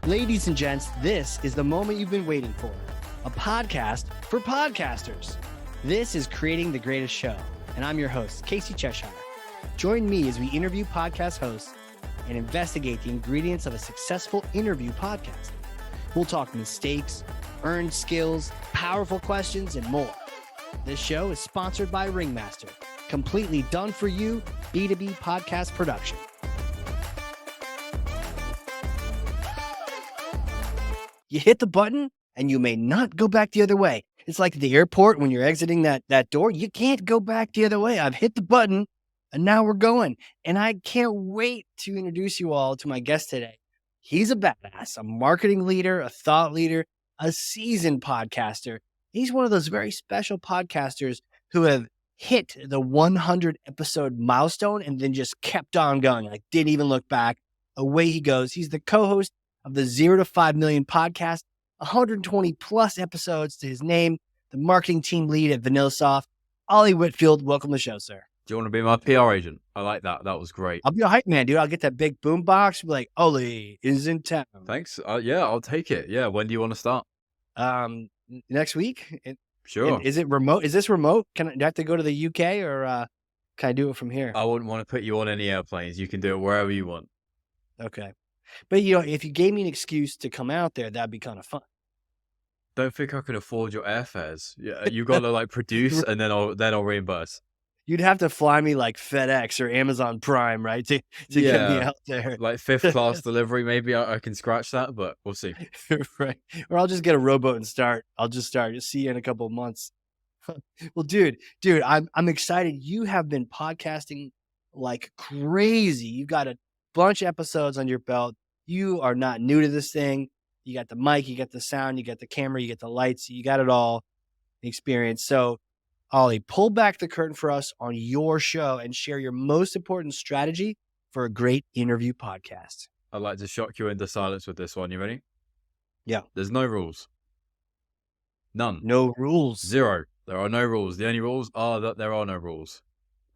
Ladies and gents, this is the moment you've been waiting for. A podcast for podcasters. This is Creating the Greatest Show, and I'm your host, Casey Cheshire. Join me as we interview podcast hosts and investigate the ingredients of a successful interview podcast. We'll talk mistakes, earned skills, powerful questions, and more. This show is sponsored by Ringmaster, completely done for you B2B podcast production. You hit the button and you may not go back the other way. It's like at the airport when you're exiting that door, you can't go back the other way. I've hit the button and now we're going. And I can't wait to introduce you all to my guest today. He's a badass, a marketing leader, a thought leader, a seasoned podcaster. He's one of those very special podcasters who have hit the 100 episode milestone and then just kept on going, like didn't even look back. Away he goes. He's the co-host of the 0 to 5 million podcast, 120 plus episodes to his name, the marketing team lead at VanillaSoft, Ollie Whitfield. Welcome to the show, sir. Do you want to be my PR agent? I like that. That was great. I'll be a hype man, dude. I'll get that big boom box. Be like, Ollie is in town. Thanks. Yeah, I'll take it. Yeah. When do you want to start? Next week. Sure. Is it remote? Is this remote? Do I have to go to the UK or can I do it from here? I wouldn't want to put you on any airplanes. You can do it wherever you want. Okay. But, if you gave me an excuse to come out there, that'd be kind of fun. Don't think I can afford your airfares. Yeah, you got to produce and then I'll reimburse. You'd have to fly me like FedEx or Amazon Prime, right? To get me out there. Like 5th class delivery, maybe I can scratch that, but we'll see. Right. Or I'll just get a rowboat and start. I'll just start. See you in a couple of months. Well, dude, I'm excited. You have been podcasting like crazy. You've got a bunch of episodes on your belt. You are not new to this thing. You got the mic, you got the sound, you got the camera, you got the lights, you got it all, the experience. So, Ollie, pull back the curtain for us on your show and share your most important strategy for a great interview podcast. I'd like to shock you into silence with this one. You ready? Yeah. There's no rules. None. No rules. 0. There are no rules. The only rules are that there are no rules.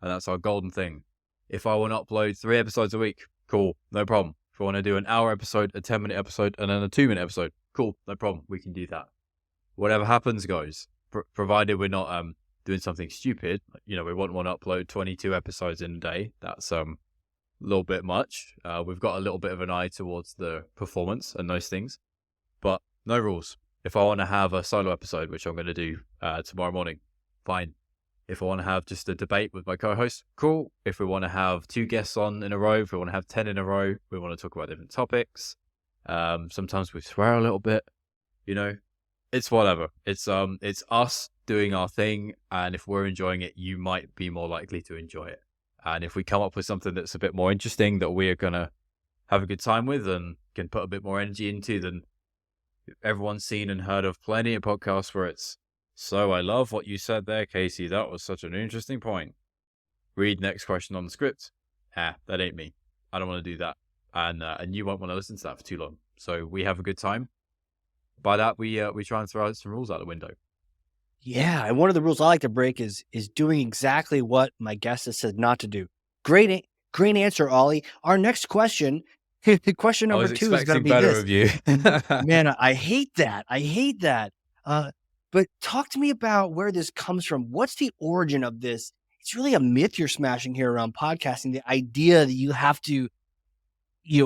And that's our golden thing. If I want to upload 3 episodes a week, cool, no problem. If I want to do an hour episode, a 10-minute episode, and then a 2-minute episode, cool, no problem. We can do that. Whatever happens goes, provided we're not doing something stupid. We wouldn't want to upload 22 episodes in a day. That's a little bit much. We've got a little bit of an eye towards the performance and those things, but no rules. If I want to have a solo episode, which I'm going to do tomorrow morning, fine. If I want to have just a debate with my co-host, cool. If we want to have 2 guests on in a row, if we want to have 10 in a row, we want to talk about different topics. Sometimes we swear a little bit, it's whatever. It's us doing our thing. And if we're enjoying it, you might be more likely to enjoy it. And if we come up with something that's a bit more interesting that we are going to have a good time with and can put a bit more energy into, then everyone's seen and heard of plenty of podcasts where it's, so I love what you said there, Casey. That was such an interesting point. Read next question on the script. That ain't me. I don't want to do that. And you won't want to listen to that for too long. So we have a good time. By that, we try and throw some rules out the window. Yeah, and one of the rules I like to break is doing exactly what my guest has said not to do. Great answer, Ollie. Our next question, question number 2 is going to be better this. Of you. Man, I hate that. But talk to me about where this comes from. What's the origin of this? It's really a myth you're smashing here around podcasting, the idea that you have to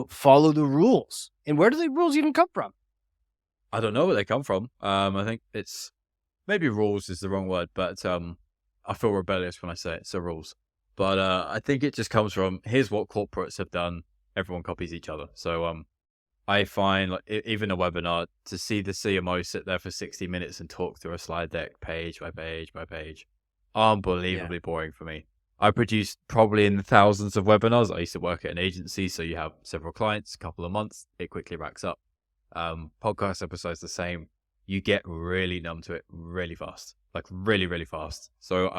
follow the rules. And where do the rules even come from? I don't know where they come from. I think it's maybe rules is the wrong word, but I feel rebellious when I say it, so rules. But I think it just comes from, here's what corporates have done. Everyone copies each other. So I find even a webinar, to see the CMO sit there for 60 minutes and talk through a slide deck page by page by page, unbelievably boring for me. I produced probably in the thousands of webinars. I used to work at an agency, so you have several clients, a couple of months, it quickly racks up. Podcast episodes the same. You get really numb to it really fast, like really, really fast. So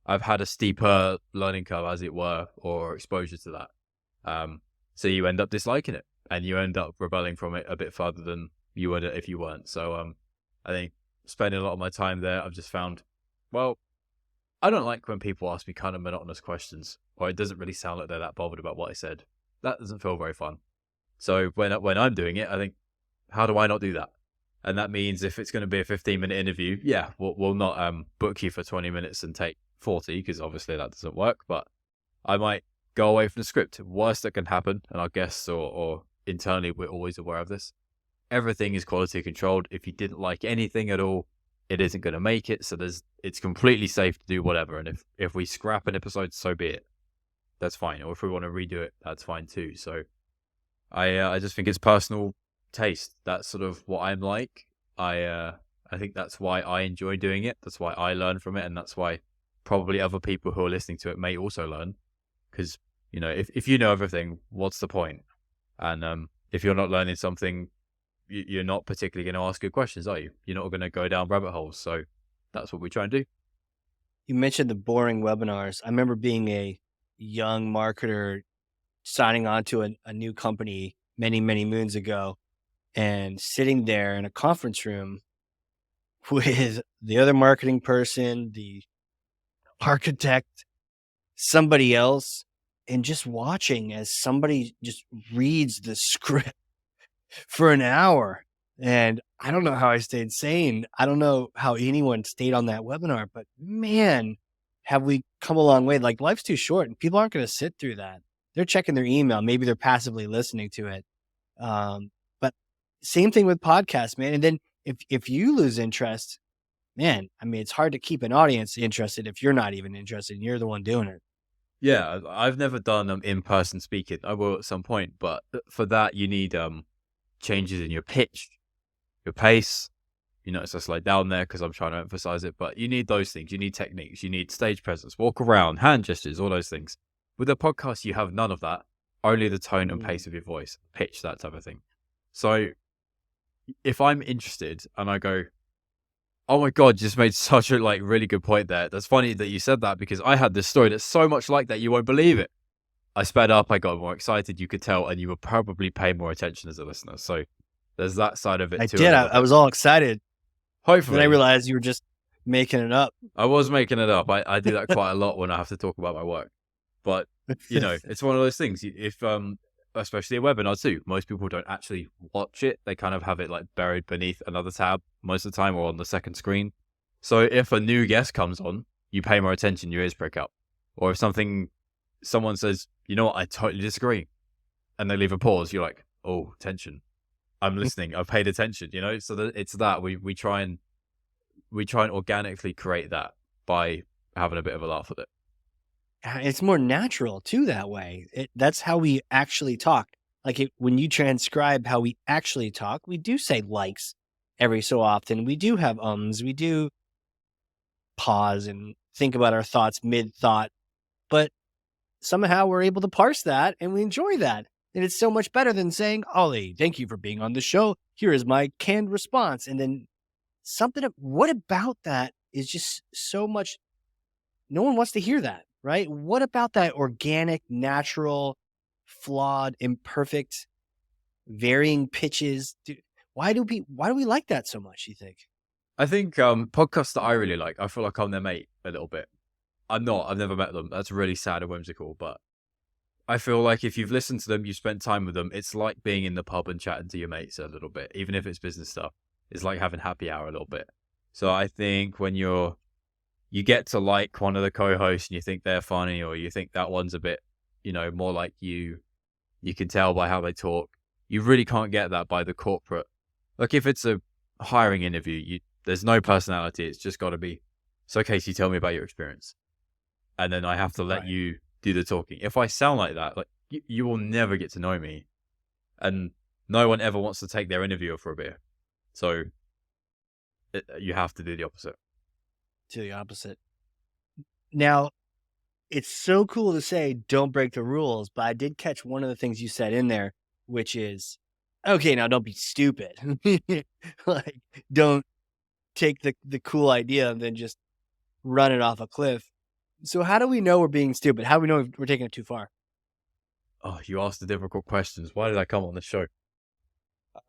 I've had a steeper learning curve, as it were, or exposure to that. So you end up disliking it. And you end up rebelling from it a bit further than you would if you weren't. So I think spending a lot of my time there, I've just found, well, I don't like when people ask me kind of monotonous questions, or it doesn't really sound like they're that bothered about what I said. That doesn't feel very fun. So when I'm doing it, I think How do I not do that? And that means if it's going to be a 15-minute interview, yeah, we'll not book you for 20 minutes and take 40, because obviously that doesn't work. But I might go away from the script. Worst that can happen, and our guests or internally, we're always aware of this. Everything is quality controlled. If you didn't like anything at all, it isn't going to make it. So it's completely safe to do whatever. And if we scrap an episode, so be it. That's fine. Or if we want to redo it, that's fine too. So I just think it's personal taste. That's sort of what I'm like. I think that's why I enjoy doing it. That's why I learn from it, and that's why probably other people who are listening to it may also learn. Because if you know everything, what's the point? And if you're not learning something, you're not particularly going to ask good questions, are you? You're not going to go down rabbit holes. So that's what we try and do. You mentioned the boring webinars. I remember being a young marketer signing on to a new company many, many moons ago and sitting there in a conference room with the other marketing person, the architect, somebody else, and just watching as somebody just reads the script for an hour. And I don't know how I stayed sane. I don't know how anyone stayed on that webinar, but man, have we come a long way. Like, life's too short and people aren't going to sit through that. They're checking their email. Maybe they're passively listening to it. But same thing with podcasts, man. And then if you lose interest, man, I mean, it's hard to keep an audience interested if you're not even interested and you're the one doing it. Yeah, I've never done in-person speaking. I will at some point, but for that you need changes in your pitch, your pace. It's just like down there because I'm trying to emphasize it, but you need those things. You need techniques, you need stage presence, walk around, hand gestures, all those things. With a podcast, you have none of that, only the tone and pace of your voice, pitch, that type of thing. So if I'm interested and I go, oh my God, you just made such a really good point there. That's funny that you said that, because I had this story that's so much like that, you won't believe it. I sped up, I got more excited, you could tell, and you would probably pay more attention as a listener. So there's that side of it I too. did. I was all excited. Hopefully. Then I realized you were just making it up. I was making it up. I do that quite a lot when I have to talk about my work. But, it's one of those things. If, especially a webinar too, most people don't actually watch it. They kind of have it buried beneath another tab most of the time, or on the second screen. So if a new guest comes on, you pay more attention, your ears prick up. Or if someone says, you know what, I totally disagree, and they leave a pause, you're like, oh, tension. I'm listening. I've paid attention, so it's that we try and organically create that by having a bit of a laugh at it. It's more natural too that way. That's how we actually talk. When you transcribe how we actually talk, we do say likes every so often. We do have we do pause and think about our thoughts mid-thought, but somehow we're able to parse that and we enjoy that. And it's so much better than saying, Ollie, thank you for being on the show. Here is my canned response. And then what about that is just so much, no one wants to hear that, right? What about that organic, natural, flawed, imperfect, varying pitches? Why do we like that so much, you think? I think podcasts that I really like, I feel like I'm their mate a little bit. I'm not. I've never met them. That's really sad and whimsical, but I feel like if you've listened to them, you've spent time with them, it's like being in the pub and chatting to your mates a little bit, even if it's business stuff. It's like having happy hour a little bit. So I think when you get to like one of the co-hosts and you think they're funny, or you think that one's a bit, more like you can tell by how they talk. You really can't get that by the corporate. If it's a hiring interview, there's no personality. It's just got to be, so Casey, tell me about your experience. And then I have to let you do the talking. If I sound like that, you will never get to know me. And no one ever wants to take their interviewer for a beer. So you have to do the opposite. Now, it's so cool to say don't break the rules, but I did catch one of the things you said in there, which is, okay, now don't be stupid. Don't take the cool idea and then just run it off a cliff. So how do we know we're being stupid? How do we know we're taking it too far? Oh, you asked the difficult questions. Why did I come on the show?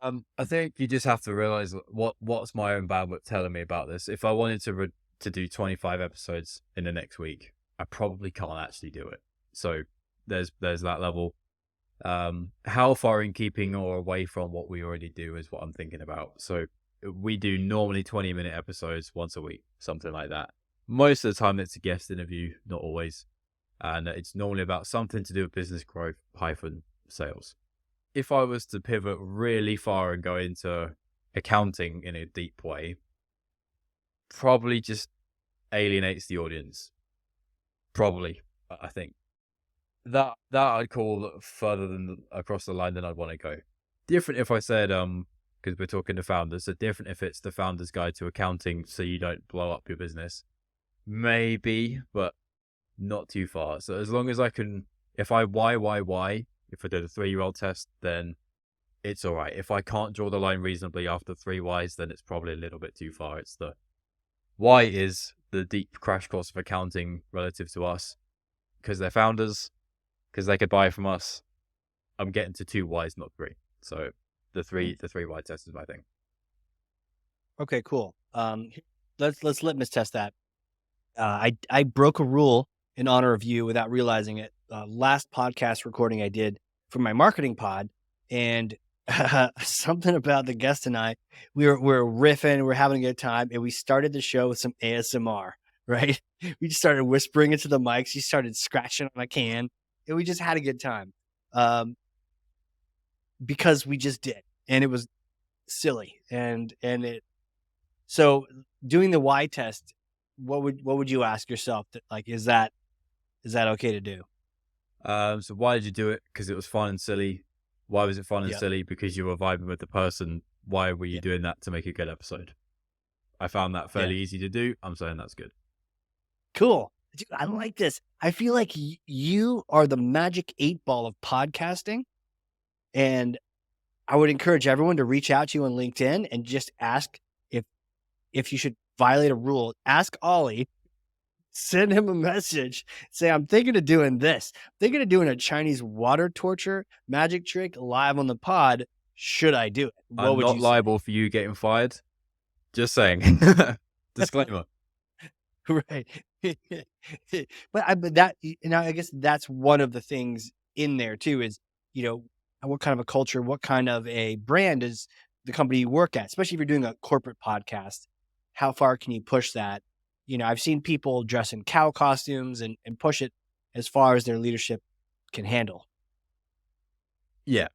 I think you just have to realize what's my own bandwidth telling me about this. If I wanted to do 25 episodes in the next week, I probably can't actually do it. So there's that level. How far in keeping or away from what we already do is what I'm thinking about. So we do normally 20-minute episodes once a week, something like that. Most of the time it's a guest interview, not always. And it's normally about something to do with business growth, hyphen sales. If I was to pivot really far and go into accounting in a deep way, probably just alienates the audience. Probably, I think. That I'd call further than across the line than I'd want to go. Different if I said, because we're talking to founders, so different if it's the founder's guide to accounting so you don't blow up your business. Maybe, but not too far. So as long as I can, if I if I did a 3-year-old test, then it's all right. If I can't draw the line reasonably after 3 whys, then it's probably a little bit too far. It's the why is the deep crash course of accounting relative to us, because they're founders, because they could buy from us. I'm getting to 2 whys, not 3. So the 3 why test is my thing. Okay, cool. Let's litmus test that. I broke a rule in honor of you without realizing it. Last podcast recording I did for my marketing pod, and something about the guest and I, we're riffing, we're having a good time, and we started the show with some ASMR. Right? We just started whispering into the mics. He started scratching on a can, and we just had a good time, because we just did, and it was silly, and it. So doing the why test, what would you ask yourself? That, like, is that okay to do? So why did you do it? Because it was fun and silly. Why was it fun and Yep. silly? Because you were vibing with the person. Why were you Yeah. doing that to make a good episode? I found that Yeah. fairly easy to do. I'm saying that's good. Cool. Dude, I like this. I feel like you are the magic 8 ball of podcasting, and I would encourage everyone to reach out to you on LinkedIn and just ask if you should violate a rule. Ask Ollie, send him a message, say, I'm thinking of doing this. I'm thinking of doing a Chinese water torture magic trick live on the pod. Should I do it? What I'm would not you say? liable for you getting fired. Just saying. Disclaimer. Right. But that, I guess that's one of the things in there too, is, what kind of a culture, what kind of a brand is the company you work at, especially if you're doing a corporate podcast. How far can you push that? I've seen people dress in cow costumes and push it as far as their leadership can handle. Yeah.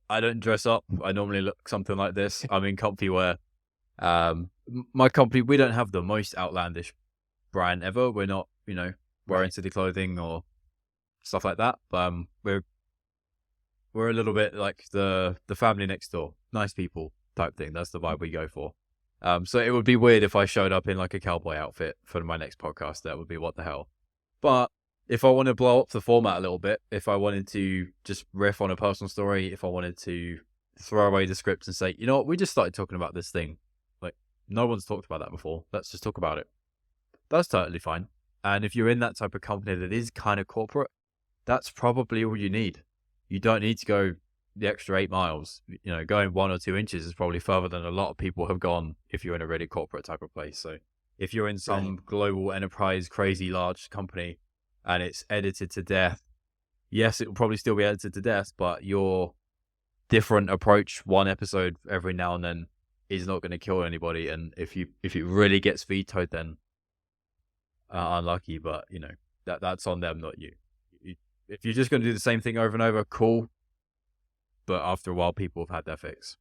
I don't dress up. I normally look something like this. I'm in comfy wear. My company, we don't have the most outlandish brand ever. We're not, wearing Right. city clothing or stuff like that. But we're a little bit like the family next door, nice people type thing. That's the vibe we go for. So it would be weird if I showed up in like a cowboy outfit for my next podcast. That would be what the hell. But if I want to blow up the format a little bit, if I wanted to just riff on a personal story, if I wanted to throw away the script and say, you know what, we just started talking about this thing. Like, no one's talked about that before. Let's just talk about it. That's totally fine. And if you're in that type of company that is kind of corporate, that's probably all you need. You don't need to go the extra 8 miles. Going 1 or 2 inches is probably further than a lot of people have gone if you're in a really corporate type of place. So if you're in some Right. global enterprise, crazy large company and it's edited to death, yes, it will probably still be edited to death, but your different approach, one episode every now and then, is not going to kill anybody. And if it really gets vetoed, then unlucky, but that's on them, not you. If you're just going to do the same thing over and over, cool. But after a while, people have had their fix.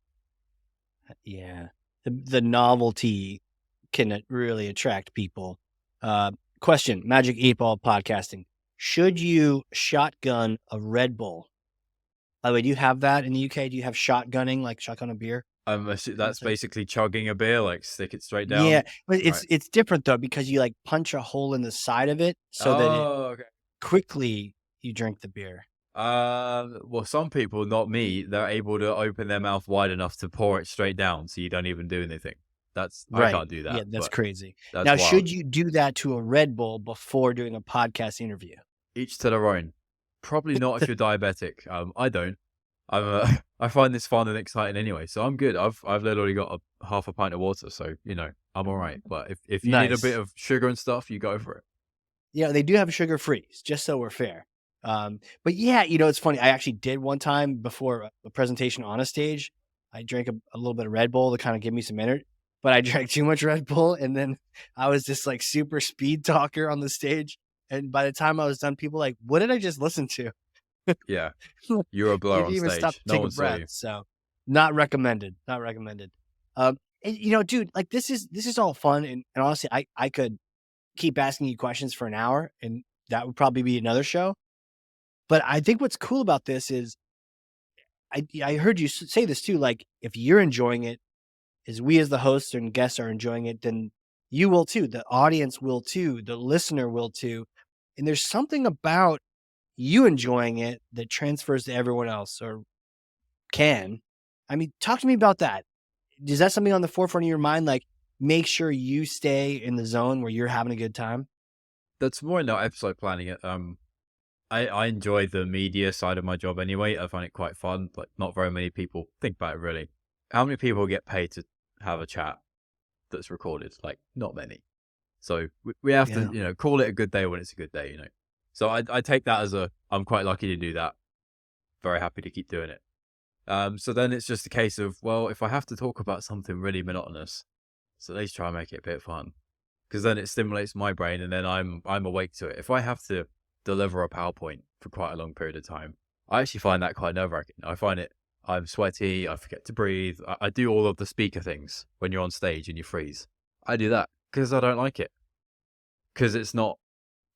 Yeah. The novelty can really attract people. Question, Magic 8 Ball podcasting. Should you shotgun a Red Bull? By the way, do you have that in the UK? Do you have shotgunning, like shotgun a beer? That's basically chugging a beer, like stick it straight Yeah, down. but Right. it's different though, because you like punch a hole in the side of it so that it Oh, okay. quickly you drink the beer. Well, some people, not me, they're able to open their mouth wide enough to pour it straight down, so you don't even do anything. I Right. can't do Yeah, that, that's but crazy. that's Now, wild. should you do that to a Red Bull before doing a podcast interview? Each to their own. Probably not if you're diabetic. I don't. I find this fun and exciting anyway, so I'm good. I've literally got half a pint of water, so I'm all right. But if you need a bit Nice. of sugar and stuff, you go for it. Yeah, they do have sugar free, just so we're fair. But yeah, it's funny. I actually did one time before a presentation on a stage. I drank a little bit of Red Bull to kind of give me some energy, but I drank too much Red Bull, and then I was this like super speed talker on the stage. And by the time I was done, people like, "What did I just listen to?" Yeah, You you're a blur didn't on even stop stage. to No take a one saw breath. you. So, not recommended. Not recommended. And, dude, like this is all fun, and honestly, I could keep asking you questions for an hour, and that would probably be another show. But I think what's cool about this is I heard you say this too. Like, if you're enjoying it, as we as the hosts and guests are enjoying it, then you will too. The audience will too. The listener will too. And there's something about you enjoying it that transfers to everyone else, or can. I mean, talk to me about that. Is that something on the forefront of your mind? Like, make sure you stay in the zone where you're having a good time. That's more not episode planning it. I enjoy the media side of my job anyway. I find it quite fun. Like, not very many people think about it really. How many people get paid to have a chat that's recorded? Like, not many. So we have to, Yeah. call it a good day when it's a good day. So I take that as I'm quite lucky to do that. Very happy to keep doing it. So then it's just a case of, well, if I have to talk about something really monotonous, so at least try and make it a bit fun, because then it stimulates my brain, and then I'm awake to it. If I have to deliver a PowerPoint for quite a long period of time, I actually find that quite nerve-wracking. I find I'm sweaty, I forget to breathe. I do all of the speaker things when you're on stage and you freeze. I do that because I don't like it, because it's not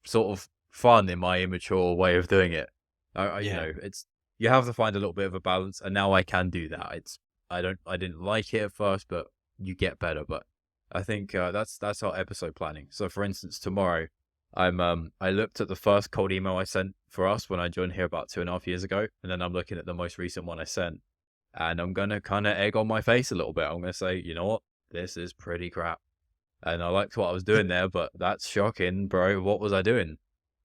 sort of fun in my immature way of doing it. Yeah. It's, you have to find a little bit of a balance, and now I can do that. I didn't like it at first, but you get better. But I think that's our episode planning. So for instance, tomorrow I looked at the first cold email I sent for us when I joined here about 2.5 years ago, and then I'm looking at the most recent one I sent, and I'm gonna kind of egg on my face a little bit. I'm gonna say, you know what, this is pretty crap, and I liked what I was doing there, but that's shocking, bro. What was I doing?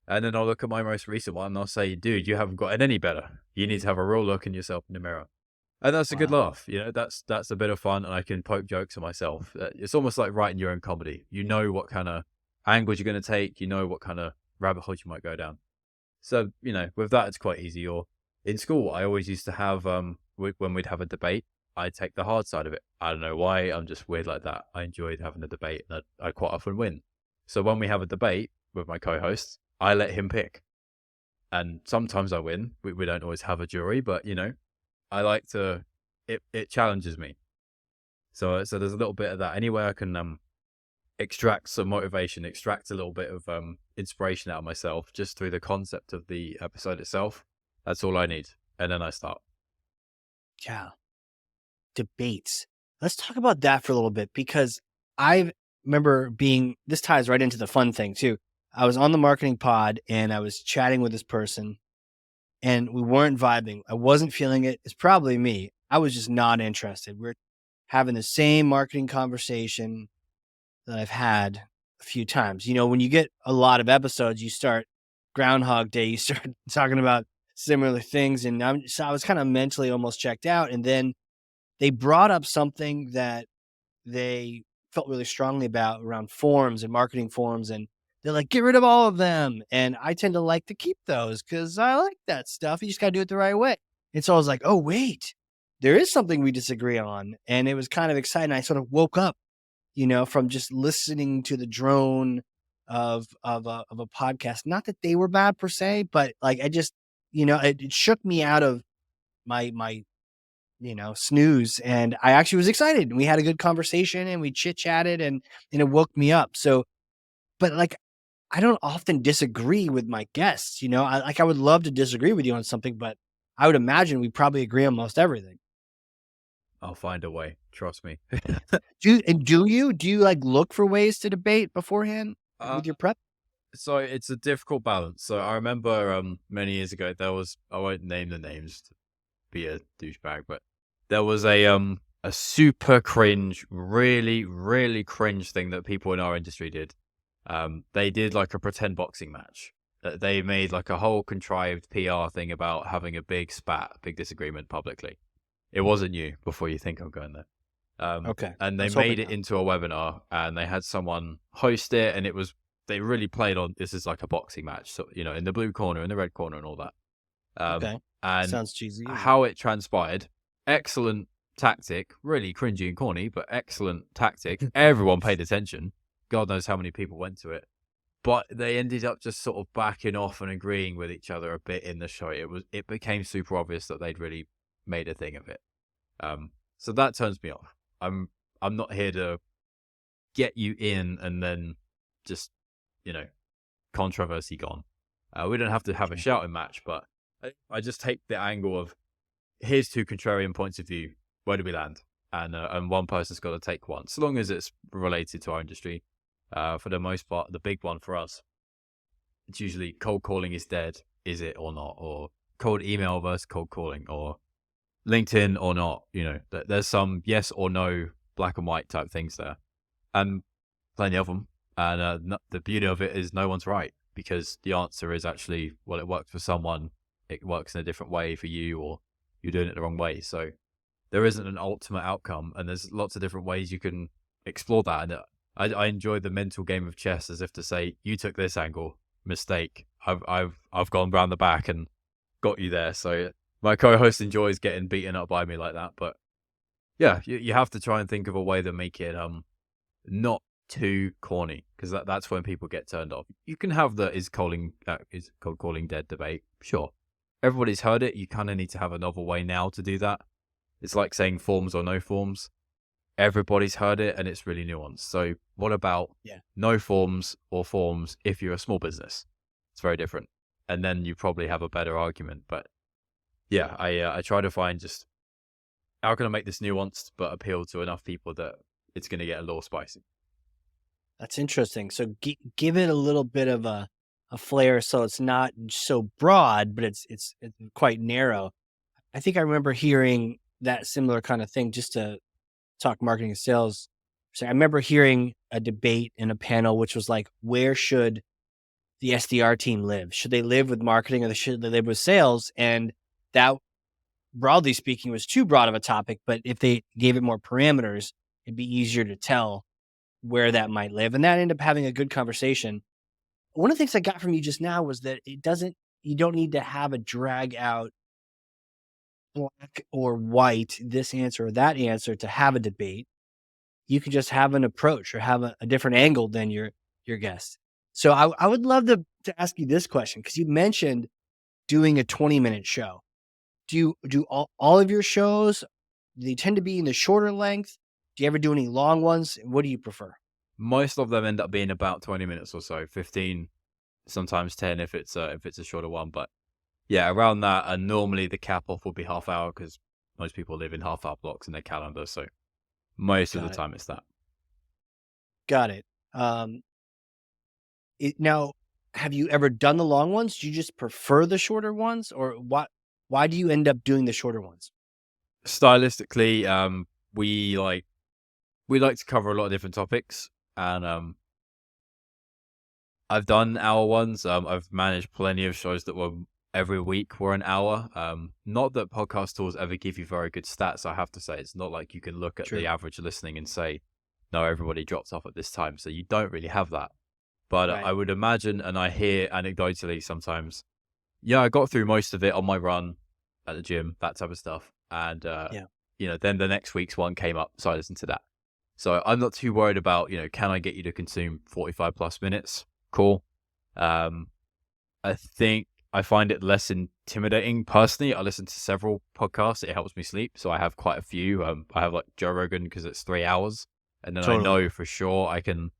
And then I'll look at my most recent one and I'll say, dude, you haven't got it any better. You need to have a real look in yourself in the mirror. And that's a good Wow. laugh. That's a bit of fun, and I can poke jokes at myself. It's almost like writing your own comedy. You know what kind of angles you're going to take. You know what kind of rabbit holes you might go down. So, with that, it's quite easy. Or in school, I always used to have, when we'd have a debate, I'd take the hard side of it. I don't know why. I'm just weird like that. I enjoyed having a debate, and I quite often win. So when we have a debate with my co-host, I let him pick. And sometimes I win. We don't always have a jury, but, I like to, it challenges me. So there's a little bit of that. Any way I can extract some motivation, extract a little bit of inspiration out of myself just through the concept of the episode itself, that's all I need. And then I start. Yeah. Debates. Let's talk about that for a little bit, because I remember this ties right into the fun thing too. I was on the marketing pod and I was chatting with this person, and we weren't vibing. I wasn't feeling it. It's probably me. I was just not interested. We're having the same marketing conversation that I've had a few times. When you get a lot of episodes, you start Groundhog Day, you start talking about similar things. And so I was kind of mentally almost checked out. And then they brought up something that they felt really strongly about around forums and marketing forums. And they're like, get rid of all of them. And I tend to like to keep those because I like that stuff. You just got to do it the right way. And so I was like, oh, wait, there is something we disagree on. And it was kind of exciting. I sort of woke up, from just listening to the drone of a podcast. Not that they were bad per se, but like I just, it shook me out of my snooze. And I actually was excited. And we had a good conversation and we chit chatted, and it woke me up. So, but like, I don't often disagree with my guests. I would love to disagree with you on something, but I would imagine we probably agree on most everything. I'll find a way. Trust me. Do you like look for ways to debate beforehand uh, with your prep? so it's a difficult balance. So I remember many years ago, I won't name the names to be a douchebag, but there was a super cringe, really, really cringe thing that people in our industry did. They did like a pretend boxing match. They made like a whole contrived PR thing about having a big spat, big disagreement publicly. It wasn't you, before you think I'm going there. Okay. And I they was made hoping it not. into a webinar, and they had someone host it, and it was they really played on this is like a boxing match, so in the blue corner, in the red corner, and all that. Okay. And Sounds cheesy. how it transpired, excellent tactic, really cringy and corny, but excellent tactic. Everyone paid attention. God knows how many people went to it. But they ended up just sort of backing off and agreeing with each other a bit in the show. It became super obvious that they'd really made a thing of it. So that turns me off. I'm not here to get you in and then just, controversy gone. We don't have to have a Sure. shouting match, but I just take the angle of here's two contrarian points of view. Where do we land? And one person's got to take one, so long as it's related to our industry. For the most part, the big one for us, it's usually cold calling is dead. Is it or not? Or cold email versus cold calling, or LinkedIn or not? There's some yes or no, black and white type things there, and plenty of them. And the beauty of it is no one's right, because the answer is actually, well, it worked for someone, it works in a different way for you, or you're doing it the wrong way. So there isn't an ultimate outcome, and there's lots of different ways you can explore that. And I enjoy the mental game of chess, as if to say, you took this angle, mistake. I've gone round the back and got you there. So my co-host enjoys getting beaten up by me like that. But yeah, you have to try and think of a way to make it not too corny, because that's when people get turned off. You can have the is cold calling dead debate, sure. Everybody's heard it. You kind of need to have a novel way now to do that. It's like saying forms or no forms. Everybody's heard it, and it's really nuanced. So what about no forms or forms if you're a small business? It's very different. And then you probably have a better argument. But yeah, I try to find just how can I make this nuanced but appeal to enough people that it's going to get a little spicy. That's interesting. So give it a little bit of a flair, so it's not so broad, but it's quite narrow. I think I remember hearing that similar kind of thing, just to talk marketing and sales. So I remember hearing a debate in a panel, which was like, where should the SDR team live? Should they live with marketing, or should they live with sales? And that, broadly speaking, was too broad of a topic. But if they gave it more parameters, it'd be easier to tell where that might live. And that ended up having a good conversation. One of the things I got from you just now was that you don't need to have a drag out black or white, this answer or that answer, to have a debate. You can just have an approach or have a different angle than your guest. So I would love to ask you this question, because you mentioned doing a 20-minute show. Do all of your shows, do they tend to be in the shorter length? Do you ever do any long ones? What do you prefer? Most of them end up being about 20 minutes or so, 15, sometimes 10 if it's a shorter one. But yeah, around that. And normally the cap off will be half hour, because most people live in half hour blocks in their calendar. So most of the time it's that. Got it. Now, have you ever done the long ones? Do you just prefer the shorter ones, or why do you end up doing the shorter ones? Stylistically, we like to cover a lot of different topics, and I've done hour ones. I've managed plenty of shows that were every week were an hour. Not that podcast tools ever give you very good stats, I have to say. It's not like you can look at the average listening and say, no, everybody drops off at this time. So you don't really have that. But I would imagine, and I hear anecdotally sometimes, I got through most of it on my run at the gym, that type of stuff. And, then the next week's one came up, so I listened to that. So I'm not too worried about, can I get you to consume 45 plus minutes? Cool. I think I find it less intimidating personally. I listen to several podcasts. It helps me sleep. So I have quite a few. I have like Joe Rogan, because it's 3 hours. And then I know for sure I can,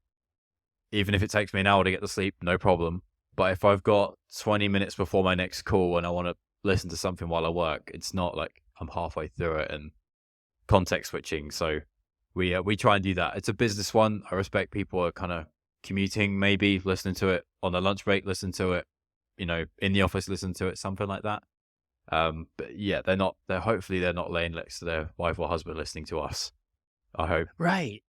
even if it takes me an hour to get to sleep, no problem. But if I've got 20 minutes before my next call and I want to listen to something while I work, it's not like I'm halfway through it and context switching. So we try and do that. It's a business one. I respect people are kind of commuting, maybe listening to it on a lunch break, listen to it, in the office, listen to it, something like that. But yeah, hopefully they're not laying next to their wife or husband listening to us. I hope. Right.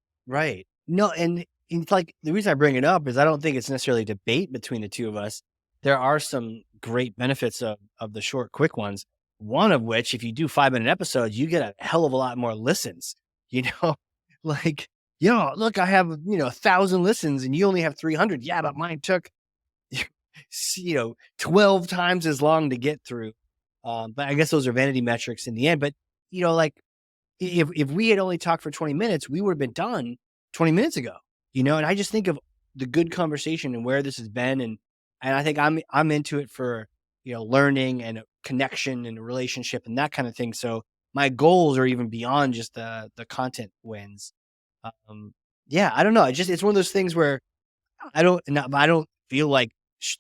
No, and it's like, the reason I bring it up is I don't think it's necessarily a debate between the two of us. There are some great benefits of the short, quick ones. One of which, if you do 5-minute episodes, you get a hell of a lot more listens. Like yo, look, I have, 1,000 listens and you only have 300. Yeah, but mine took, 12 times as long to get through. But I guess those are vanity metrics in the end. But, like if we had only talked for 20 minutes, we would have been done 20 minutes ago, and I just think of the good conversation and where this has been. And I think I'm into it for, learning and a connection and a relationship and that kind of thing. So my goals are even beyond just the content wins. Um, yeah, I don't know. It's one of those things where I don't feel like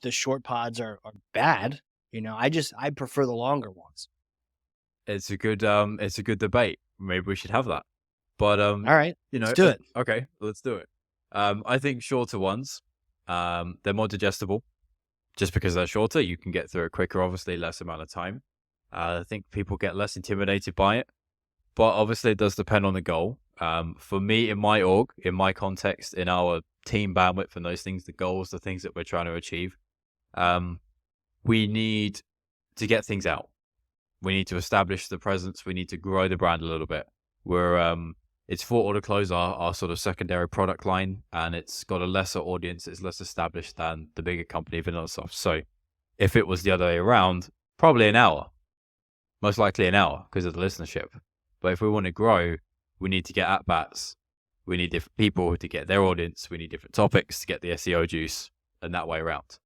the short pods are bad. I prefer the longer ones. It's a good debate. Maybe we should have that. But All right, let's do it. okay, let's do it. I think shorter ones, they're more digestible. Just because they're shorter, you can get through it quicker. Obviously, less amount of time. I think people get less intimidated by it, but obviously, it does depend on the goal. For me, in my org, in my context, in our team bandwidth, and those things, the goals, the things that we're trying to achieve, we need to get things out. We need to establish the presence. We need to grow the brand a little bit. It's for Auto Close, our sort of secondary product line, and it's got a lesser audience. It's less established than the bigger company, VanillaSoft. So if it was the other way around, probably an hour, most likely an hour because of the listenership. But if we want to grow, we need to get at-bats. We need different people to get their audience. We need different topics to get the SEO juice, and that way around.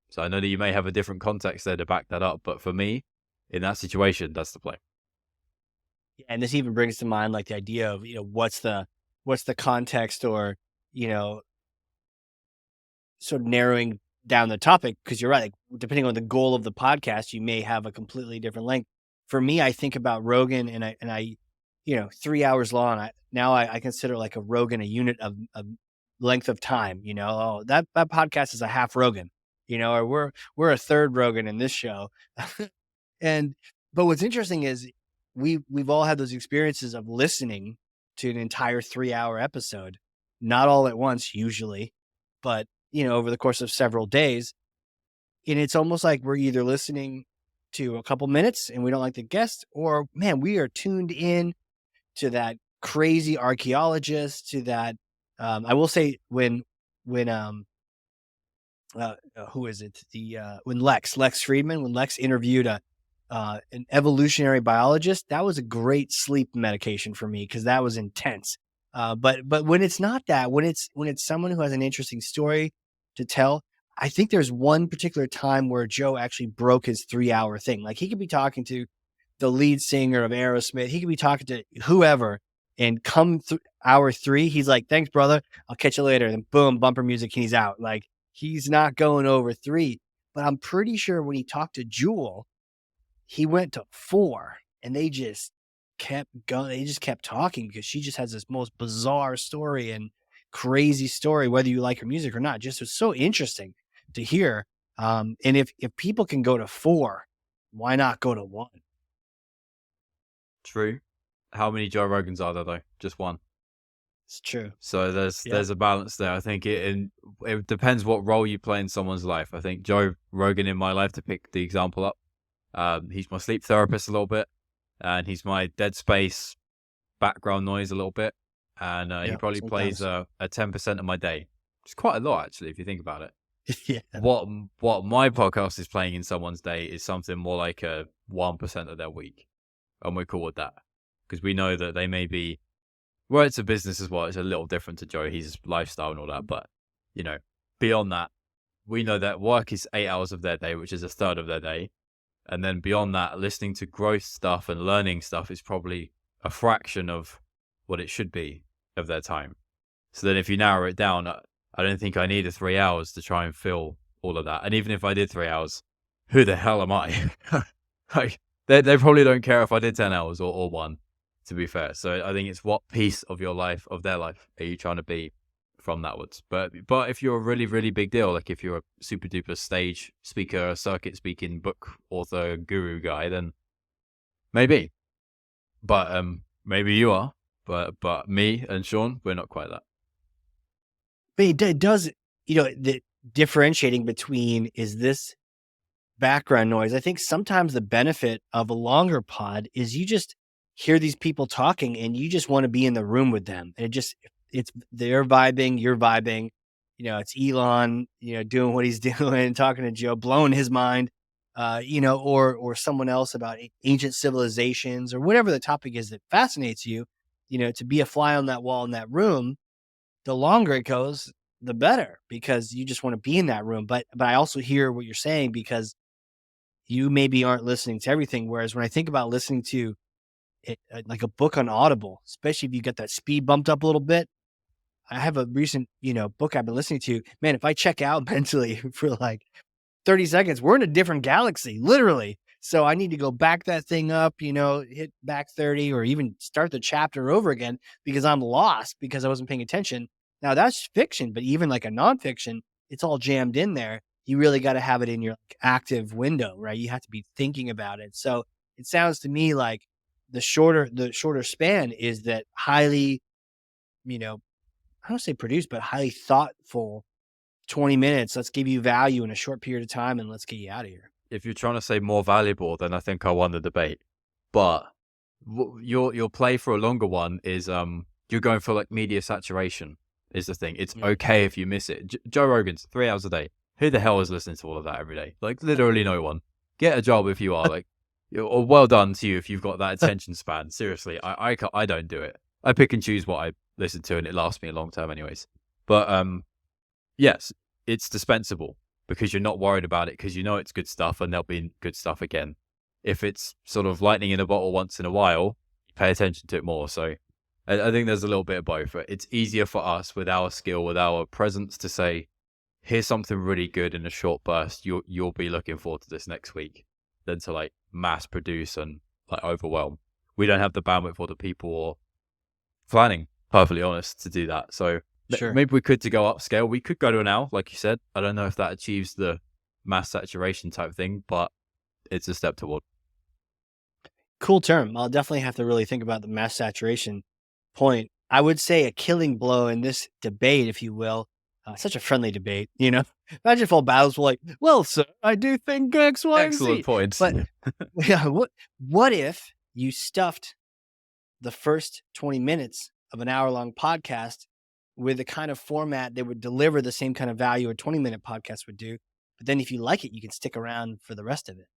So I know that you may have a different context there to back that up, but for me, in that situation, that's the play. And this even brings to mind like the idea of, what's the context or, sort of narrowing down the topic. Cause you're right. Like, depending on the goal of the podcast, you may have a completely different length. For me, I think about Rogan and I 3 hours long. I consider like a Rogan a unit of length of time, oh, that podcast is a half Rogan, or we're a third Rogan in this show. But what's interesting is we've all had those experiences of listening to an entire 3-hour episode, not all at once usually, but over the course of several days. And it's almost like we're either listening to a couple minutes and we don't like the guest, or man, we are tuned in to that crazy archaeologist, to that. I will say when who is it? When Lex Friedman, when Lex interviewed an evolutionary biologist, that was a great sleep medication for me because that was intense. But when it's not that, when it's someone who has an interesting story to tell, I think there's one particular time where Joe actually broke his 3-hour thing. Like he could be talking to the lead singer of Aerosmith, he could be talking to whoever, and come hour 3, he's like, "Thanks, brother. I'll catch you later." And then boom, bumper music, and he's out. Like he's not going over 3. But I'm pretty sure when he talked to Jewel, he went to 4, and they just kept going. They just kept talking because she just has this most bizarre story and crazy story, whether you like her music or not. Just was so interesting to hear. And if people can go to 4, why not go to 1? True. How many Joe Rogans are there though? Just one. It's true. So there's a balance there. I think it depends what role you play in someone's life. I think Joe Rogan in my life, to pick the example up, he's my sleep therapist a little bit, and he's my dead space background noise a little bit, and he probably plays a 10% of my day. It's quite a lot actually if you think about it. Yeah. What my podcast is playing in someone's day is something more like a 1% of their week, and we're cool with that because we know that they may be. Well, it's a business as well. It's a little different to Joe, his lifestyle and all that. But, beyond that, we know that work is 8 hours of their day, which is a third of their day. And then beyond that, listening to growth stuff and learning stuff is probably a fraction of what it should be of their time. So then if you narrow it down, I don't think I need 3 hours to try and fill all of that. And even if I did 3 hours, who the hell am I? Like, they probably don't care if I did 10 hours or 1. To be fair. So I think it's what piece of your life, of their life, are you trying to be from thatwards? But if you're a really, really big deal, like if you're a super duper stage speaker, a circuit speaking book author, guru guy, then maybe. But maybe you are. But me and Sean, we're not quite that. But it does, the differentiating between, is this background noise? I think sometimes the benefit of a longer pod is you just hear these people talking and you just want to be in the room with them. And they're vibing, you're vibing. It's Elon, doing what he's doing, talking to Joe, blowing his mind, or someone else about ancient civilizations or whatever the topic is that fascinates you. To be a fly on that wall in that room, the longer it goes, the better, because you just want to be in that room. But I also hear what you're saying, because you maybe aren't listening to everything. Whereas when I think about listening to it, like a book on Audible, especially if you get that speed bumped up a little bit. I have a recent, book I've been listening to. Man, if I check out mentally for like 30 seconds, we're in a different galaxy, literally. So I need to go back that thing up, hit back 30 or even start the chapter over again, because I'm lost because I wasn't paying attention. Now that's fiction, but even like a nonfiction, it's all jammed in there. You really got to have it in your active window, right? You have to be thinking about it. So it sounds to me like the shorter span is that highly, I don't say produced, but highly thoughtful 20 minutes. Let's give you value in a short period of time and let's get you out of here. If you're trying to say more valuable, then I think I won the debate. But your play for a longer one is you're going for like media saturation is the thing. It's okay if you miss it. Joe Rogan's 3 hours a day. Who the hell is listening to all of that every day? Like literally no one. Get a job if you are. Like, or well done to you if you've got that attention span. Seriously, I don't do it. I pick and choose what I listen to, and it lasts me a long time, anyways. But yes, it's dispensable because you're not worried about it because you know it's good stuff, and there'll be good stuff again. If it's sort of lightning in a bottle once in a while, you pay attention to it more. So I think there's a little bit of both. It's easier for us with our skill, with our presence, to say, here's something really good in a short burst. You'll be looking forward to this next week, than to like mass produce and like overwhelm. We don't have the bandwidth or the people or planning, perfectly honest, to do that. So Sure. maybe we could to go upscale. We could go to an hour, like you said. I don't know if that achieves the mass saturation type thing, but it's a step toward. Cool term. I'll definitely have to really think about the mass saturation point. I would say a killing blow in this debate, if you will, such a friendly debate, Imagine if all battles were like, well, sir, I do think X, Y, and Excellent Z. points. But yeah, what if you stuffed the first 20 minutes of an hour-long podcast with the kind of format that would deliver the same kind of value a 20-minute podcast would do? But then if you like it, you can stick around for the rest of it.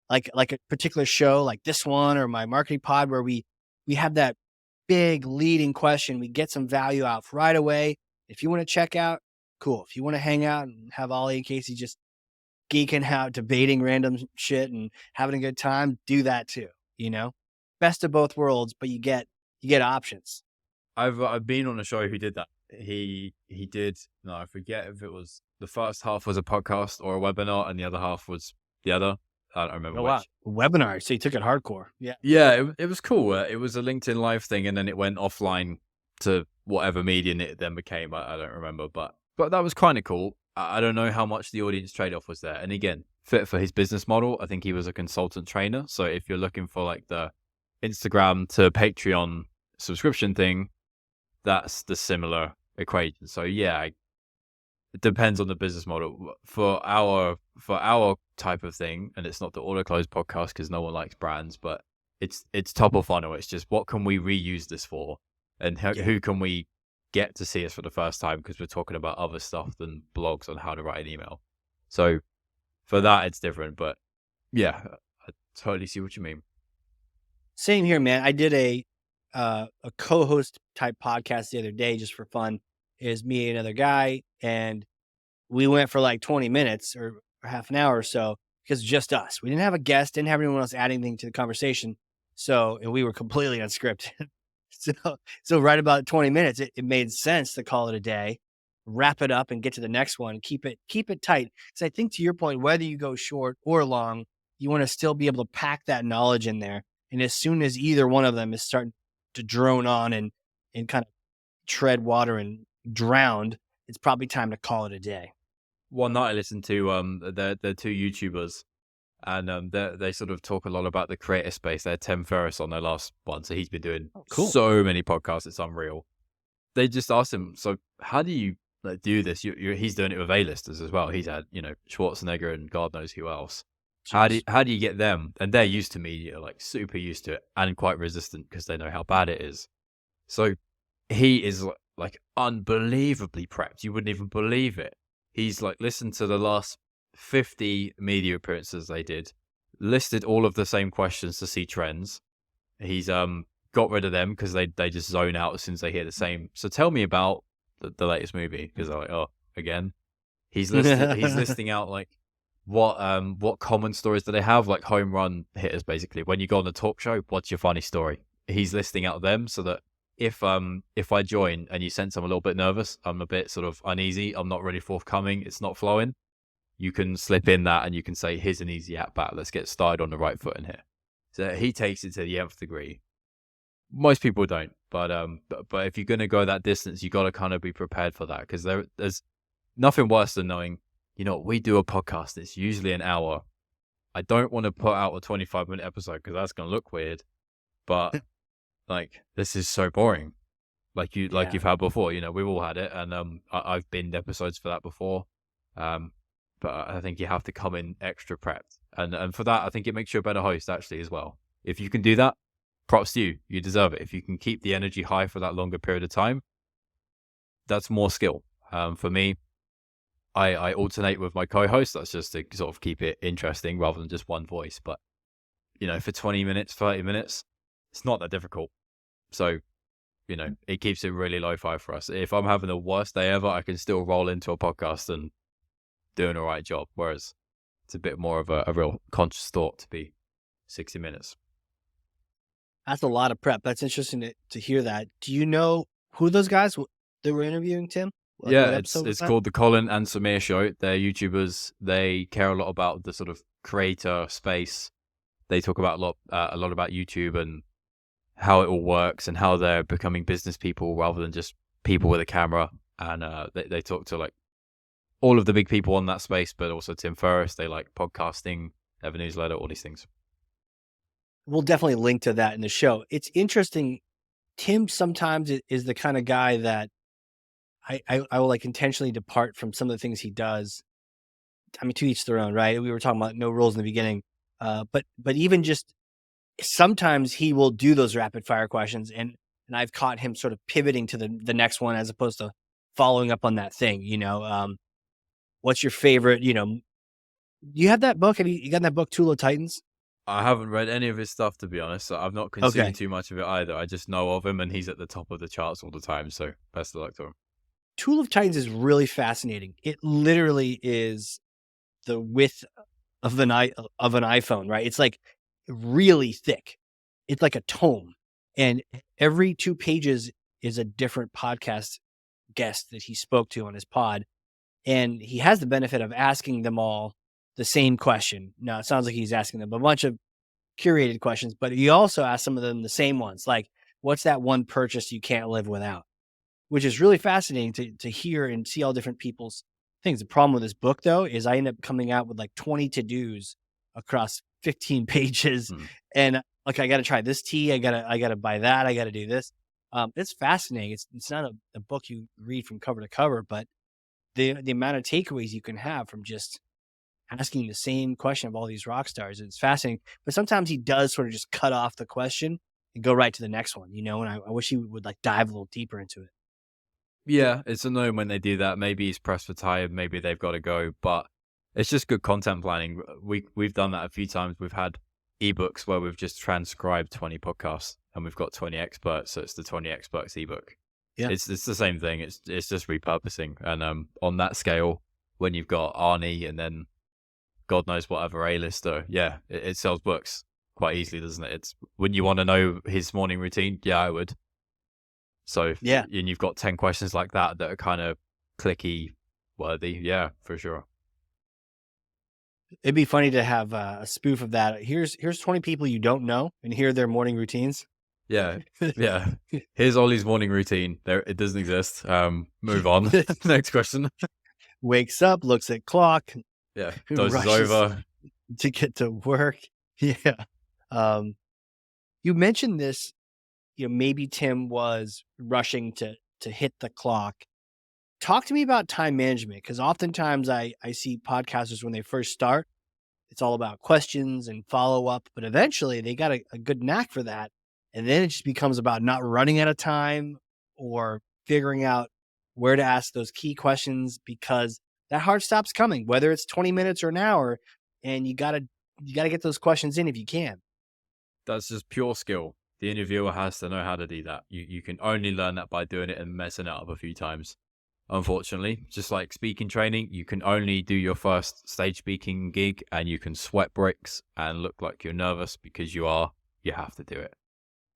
Like a particular show like this one or my marketing pod, where we have that big leading question. We get some value out right away. If you want to check out, cool. If you want to hang out and have Ollie and Casey just geeking out, debating random shit and having a good time, do that too. Best of both worlds, but you get options. I've been on a show who did that. He did. No, I forget if it was the first half was a podcast or a webinar, and the other half was the other. I don't remember which. Wow. Webinar. So you took it hardcore. Yeah. Yeah, it was cool. It was a LinkedIn Live thing, and then it went offline to whatever medium it then became. I don't remember, but that was kind of cool. I don't know how much the audience trade-off was there. And again, fit for his business model. I think he was a consultant trainer. So if you're looking for like the Instagram to Patreon subscription thing, that's the similar equation. So yeah, it depends on the business model. For our type of thing, and it's not the auto close podcast because no one likes brands, but it's top of funnel. It's just what can we reuse this for, and who can we get to see us for the first time, because we're talking about other stuff than blogs on how to write an email. So for that, it's different. But yeah, I totally see what you mean. Same here, man. I did a co-host type podcast the other day just for fun. Is me and another guy, and we went for like 20 minutes or half an hour or so, because just us. We didn't have a guest, didn't have anyone else add anything to the conversation. So, and we were completely unscripted. So right about 20 minutes, it made sense to call it a day, wrap it up and get to the next one. Keep it tight. Because I think, to your point, whether you go short or long, you want to still be able to pack that knowledge in there. And as soon as either one of them is starting to drone on and kind of tread water and drowned, it's probably time to call it a day. One night I listened to the two YouTubers, and they sort of talk a lot about the creator space. They had Tim Ferriss on their last one, so he's been doing so many podcasts, it's unreal. They just asked him, so how do you do this? He's doing it with A-listers as well. He's had Schwarzenegger and God knows who else. Jeez. How do you get them? And they're used to media, like super used to it, and quite resistant because they know how bad it is. So he is like unbelievably prepped. You wouldn't even believe it. He's like listened to the last 50 media appearances they did, listed all of the same questions to see trends. He's got rid of them because they just zone out as soon as they hear the same. So tell me about the latest movie, because I'm like, oh, again. He's listing out like what common stories do they have, like home run hitters basically. When you go on a talk show, what's your funny story? He's listing out them so that if I join and you sense I'm a little bit nervous, I'm a bit sort of uneasy, I'm not really forthcoming, it's not flowing, you can slip in that and you can say, here's an easy at bat, let's get started on the right foot in here. So he takes it to the nth degree. Most people don't, but if you're going to go that distance, you got to kind of be prepared for that, because there's nothing worse than knowing, we do a podcast, it's usually an hour. I don't want to put out a 25-minute episode because that's going to look weird, but like, this is so boring. Like you've had before, we've all had it, and I've binned episodes for that before. But I think you have to come in extra prepped, and for that, I think it makes you a better host actually as well. If you can do that, props to you. You deserve it. If you can keep the energy high for that longer period of time, that's more skill. For me, I alternate with my co-host. That's just to sort of keep it interesting rather than just one voice. But for 20 minutes, 30 minutes, it's not that difficult. So, it keeps it really lo-fi for us. If I'm having the worst day ever, I can still roll into a podcast and do an all right job. Whereas it's a bit more of a real conscious thought to be 60 minutes. That's a lot of prep. That's interesting to hear that. Do you know who those guys that were interviewing, Tim? Like, yeah, what it's episode was that? called the Colin and Samir Show. They're YouTubers. They care a lot about the sort of creator space. They talk about a lot about YouTube and how it all works and how they're becoming business people rather than just people with a camera. And they talk to like all of the big people on that space, but also Tim Ferriss. They like podcasting, they have a newsletter, all these things. We'll definitely link to that in the show. It's interesting. Tim sometimes is the kind of guy that I will like intentionally depart from some of the things he does. I mean, to each their own, right? We were talking about no rules in the beginning, but even just sometimes he will do those rapid fire questions, and I've caught him sort of pivoting to the next one as opposed to following up on that thing. What's your favorite? You have that book? Have you got that book, Tool of Titans? I haven't read any of his stuff, to be honest. I've not consumed too much of it either. I just know of him and he's at the top of the charts all the time. So best of luck to him. Tool of Titans is really fascinating. It literally is the width of an iPhone, right? It's like really thick. It's like a tome. And every 2 pages is a different podcast guest that he spoke to on his pod. And he has the benefit of asking them all the same question. Now, it sounds like he's asking them a bunch of curated questions, but he also asked some of them the same ones, like, what's that one purchase you can't live without? Which is really fascinating to hear and see all different people's things. The problem with this book, though, is I end up coming out with like 20 to-dos across 15 pages. And like, I got to try this tea. I got to buy that. I got to do this. It's fascinating. It's not a book you read from cover to cover, but the amount of takeaways you can have from just asking the same question of all these rock stars, it's fascinating. But sometimes he does sort of just cut off the question and go right to the next one, and I wish he would like dive a little deeper into it. Yeah, it's annoying when they do that. Maybe he's pressed for time, maybe they've got to go, but it's just good content planning. We've done that a few times. We've had ebooks where we've just transcribed 20 podcasts and we've got 20 experts, so it's the 20 experts ebook. Yeah, it's the same thing. It's just repurposing, and on that scale, when you've got Arnie and then God knows what other A-lister, yeah, it sells books quite easily, doesn't it? It's when you want to know his morning routine, yeah, I would. So yeah, and you've got 10 questions like that are kind of clicky worthy, yeah, for sure. It'd be funny to have a spoof of that. Here's 20 people you don't know, and here are their morning routines. Yeah, yeah. Here's Ollie's morning routine. There, it doesn't exist. Move on. Next question. Wakes up, looks at clock. Yeah, dozes over to get to work. Yeah. You mentioned this. Maybe Tim was rushing to hit the clock. Talk to me about time management, because oftentimes I see podcasters when they first start, it's all about questions and follow up, but eventually they got a good knack for that. And then it just becomes about not running out of time or figuring out where to ask those key questions, because that hard stop's coming, whether it's 20 minutes or an hour, and you gotta get those questions in if you can. That's just pure skill. The interviewer has to know how to do that. You can only learn that by doing it and messing it up a few times. Unfortunately, just like speaking training, you can only do your first stage speaking gig and you can sweat bricks and look like you're nervous because you are. You have to do it.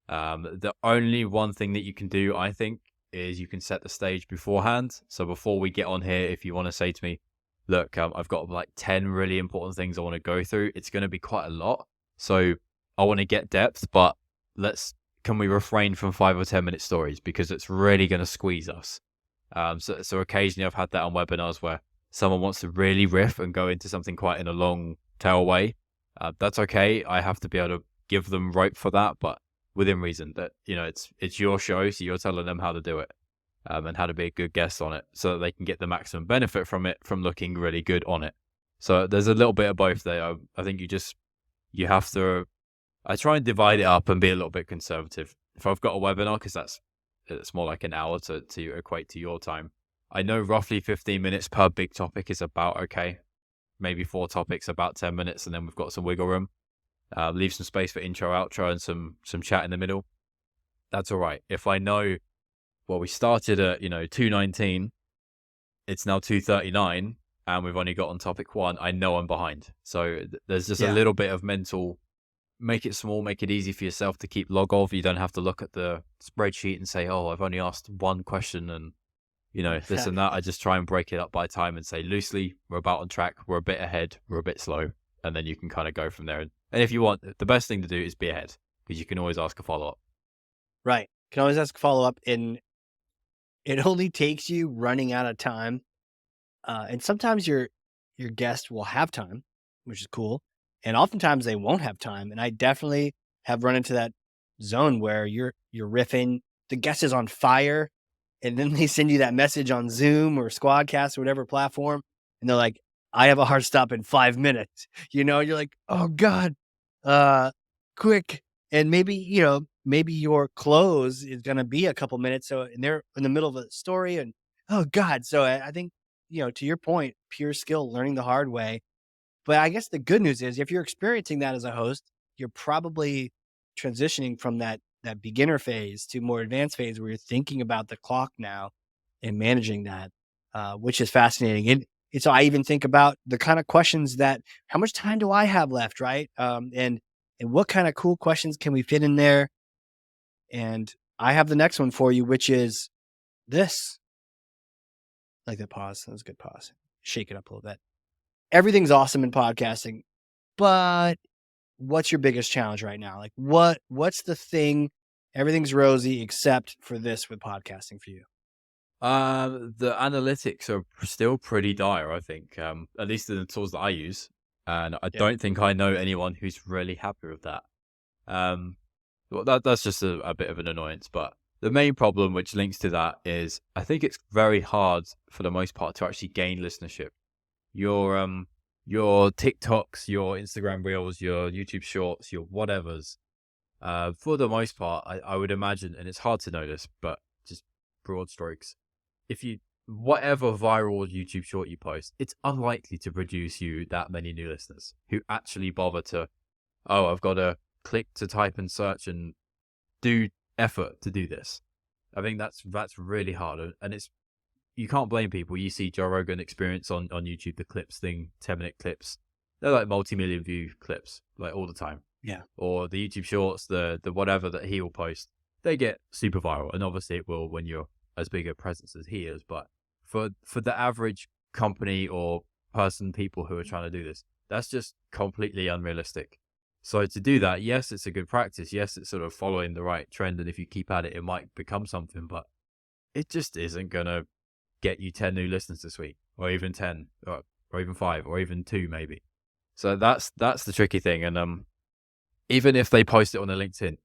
The only one thing that you can do, I think, is you can set the stage beforehand. So before we get on here, if you want to say to me, look, I've got like 10 really important things I want to go through, it's going to be quite a lot. So I want to get depth, but can we refrain from 5 or 10 minute stories because it's really going to squeeze us. So occasionally I've had that on webinars where someone wants to really riff and go into something quite in a long tail way. That's okay. I have to be able to give them rope for that, but within reason. That, it's your show, so you're telling them how to do it, and how to be a good guest on it so that they can get the maximum benefit from it, from looking really good on it. So there's a little bit of both there. I think you have to, I try and divide it up and be a little bit conservative. If I've got a webinar, because it's more like an hour to equate to your time, I know roughly 15 minutes per big topic is about okay. Maybe 4 topics, about 10 minutes, and then we've got some wiggle room. Leave some space for intro, outro, and some chat in the middle. That's all right. If I know, well, we started at 2:19, it's now 2:39, and we've only got on topic 1, I know I'm behind. So there's just a little bit of mental. Make it small, make it easy for yourself to keep log of. You don't have to look at the spreadsheet and say, oh, I've only asked one question and this and that. I just try and break it up by time and say loosely, we're about on track, we're a bit ahead, we're a bit slow, and then you can kind of go from there. And if you want, the best thing to do is be ahead, because you can always ask a follow-up. Right. Can always ask a follow-up, and it only takes you running out of time. And sometimes your guest will have time, which is cool. And oftentimes they won't have time. And I definitely have run into that zone where you're riffing, the guest is on fire, and then they send you that message on Zoom or Squadcast or whatever platform, and they're like, I have a hard stop in 5 minutes. You're like, oh God, quick. And maybe your close is gonna be a couple minutes. So, and they're in the middle of a story, and oh God. So I think, to your point, pure skill, learning the hard way. But I guess the good news is if you're experiencing that as a host, you're probably transitioning from that beginner phase to more advanced phase where you're thinking about the clock now and managing that, which is fascinating. And so I even think about the kind of questions that, how much time do I have left, right? And what kind of cool questions can we fit in there? And I have the next one for you, which is this. Like that pause. That was a good pause. Shake it up a little bit. Everything's awesome in podcasting, but what's your biggest challenge right now? Like what's the thing? Everything's rosy except for this with podcasting for you. The analytics are still pretty dire, I think, at least in the tools that I use. And I don't think I know anyone who's really happy with that. Well, that's just a bit of an annoyance. But the main problem, which links to that, is I think it's very hard for the most part to actually gain listenership. Your TikToks, your Instagram Reels, your YouTube Shorts, your whatevers, for the most part, I would imagine, and it's hard to know this, but just broad strokes, whatever viral YouTube short you post, it's unlikely to produce you that many new listeners who actually bother to, oh, I've got to click to type and search and do effort to do this. I think that's really hard, and you can't blame people. You see Joe Rogan Experience on YouTube, the clips thing, 10-minute clips. They're like multi-million view clips, like all the time. Yeah. Or the YouTube Shorts, the whatever that he will post, they get super viral. And obviously it will when you're as big a presence as he is. But for the average company or people who are trying to do this, that's just completely unrealistic. So to do that, yes, it's a good practice. Yes, it's sort of following the right trend. And if you keep at it, it might become something. But it just isn't going to get you 10 new listeners this week, or even 10, or even 5, or even 2 maybe. So that's the tricky thing. And even if they post it on their LinkedIn,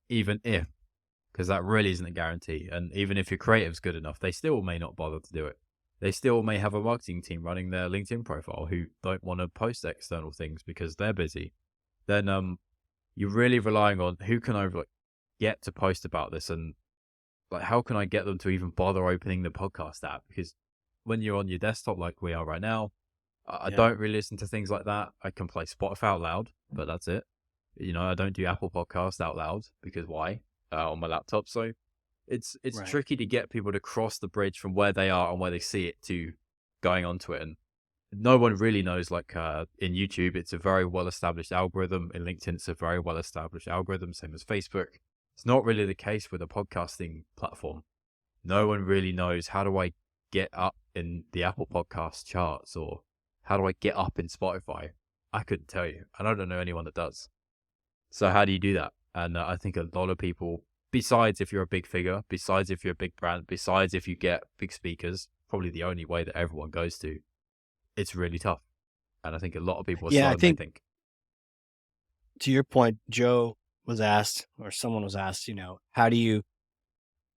because that really isn't a guarantee, and even if your creative's good enough, they still may not bother to do it. They still may have a marketing team running their LinkedIn profile who don't want to post external things because they're busy. Then you're really relying on who can I get to post about this. And like, how can I get them to even bother opening the podcast app? Because when you're on your desktop, like we are right now, I don't really listen to things like that. I can play Spotify out loud, but that's it. I don't do Apple Podcasts out loud because why? On my laptop. So it's Right. tricky to get people to cross the bridge from where they are and where they see it to going onto it. And no one really knows, like in YouTube, it's a very well-established algorithm. In LinkedIn, it's a very well-established algorithm, same as Facebook. It's not really the case with a podcasting platform. No one really knows, how do I get up in the Apple Podcast charts, or how do I get up in Spotify? I couldn't tell you. And I don't know anyone that does. So how do you do that? And I think a lot of people, besides if you're a big figure, besides if you're a big brand, besides if you get big speakers, probably the only way that everyone goes to, it's really tough. And I think a lot of people are Yeah, I slower than they think think. to your point, Joe was asked, or someone was asked, how do you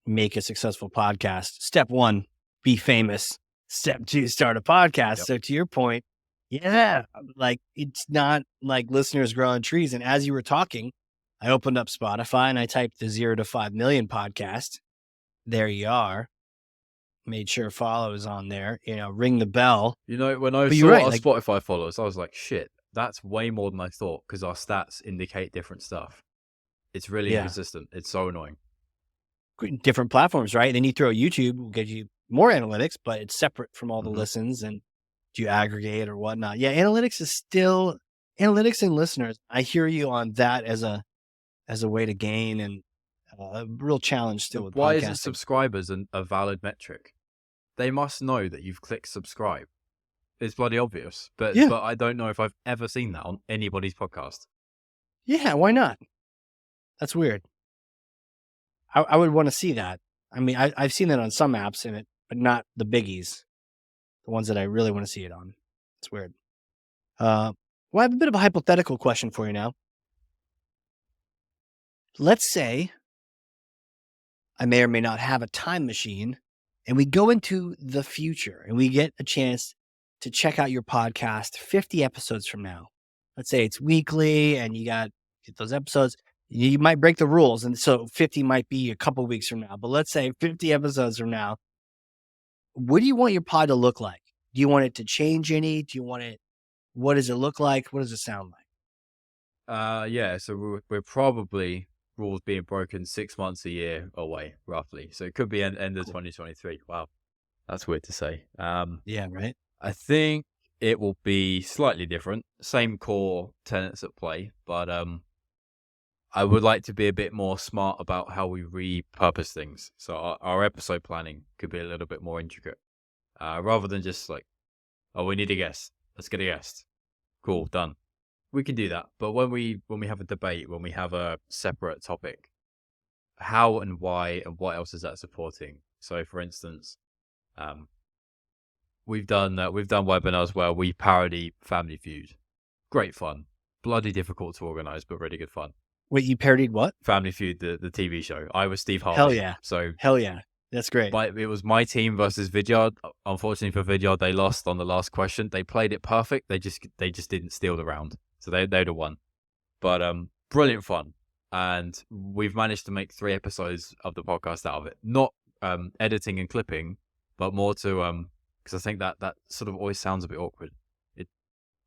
make a successful podcast? Step 1, be famous. Step 2, start a podcast. Yep. So to your point, yeah, like it's not like listeners grow on trees. And as you were talking, I opened up Spotify and I typed the 0 to 5 million podcast. There you are. Made sure follow is on there, ring the bell. When I But you're saw right, our like, Spotify followers, I was like, shit, that's way more than I thought, because our stats indicate different stuff. It's really yeah, inconsistent. It's so annoying. different platforms, right? Then you throw YouTube, will get you more analytics, but it's separate from all the listens, and do you aggregate or whatnot? Yeah, analytics is still analytics and listeners. I hear you on that as a way to gain, and a real challenge still with Why isn't podcasting. subscribers a valid metric? They must know that you've clicked subscribe. It's bloody obvious, but Yeah, I don't know if I've ever seen that on anybody's podcast. yeah, why not? That's weird. I would want to see that. I mean, I've seen that on some apps in it, but not the biggies, the ones that I really want to see it on. It's weird. Well, I have a bit of a hypothetical question for you now. Let's say I may or may not have a time machine, and we go into the future and we get a chance to check out your podcast 50 episodes from now. Let's say it's weekly and you get those episodes. You might break the rules. And so 50 might be a couple weeks from now, but let's say 50 episodes from now. What do you want your pod to look like? Do you want it to change any? Do you want it? What does it look like? What does it sound like? Yeah, so we're probably, rules being broken, 6 months a year away, roughly. So it could be end of Cool. 2023. Wow, that's weird to say. Yeah, right. I think it will be slightly different, same core tenets at play, but I would like to be a bit more smart about how we repurpose things. So our episode planning could be a little bit more intricate, rather than just like, oh, we need a guest, let's get a guest, cool, done. We can do that, but when we have a debate, when we have a separate topic, how and why and what else is that supporting? So, for instance, we've done webinars where we parody Family Feud. Great fun, bloody difficult to organize, but really good fun. Wait, you parodied what? Family Feud, the TV show. I was Steve Harvey. Hell yeah. So Hell yeah. That's great. it was my team versus Vidyard. Unfortunately for Vidyard, they lost on the last question. They played it perfect. They just didn't steal the round. So they'd have won. But brilliant fun. And we've managed to make 3 episodes of the podcast out of it. Not editing and clipping, but more to because I think that sort of always sounds a bit awkward.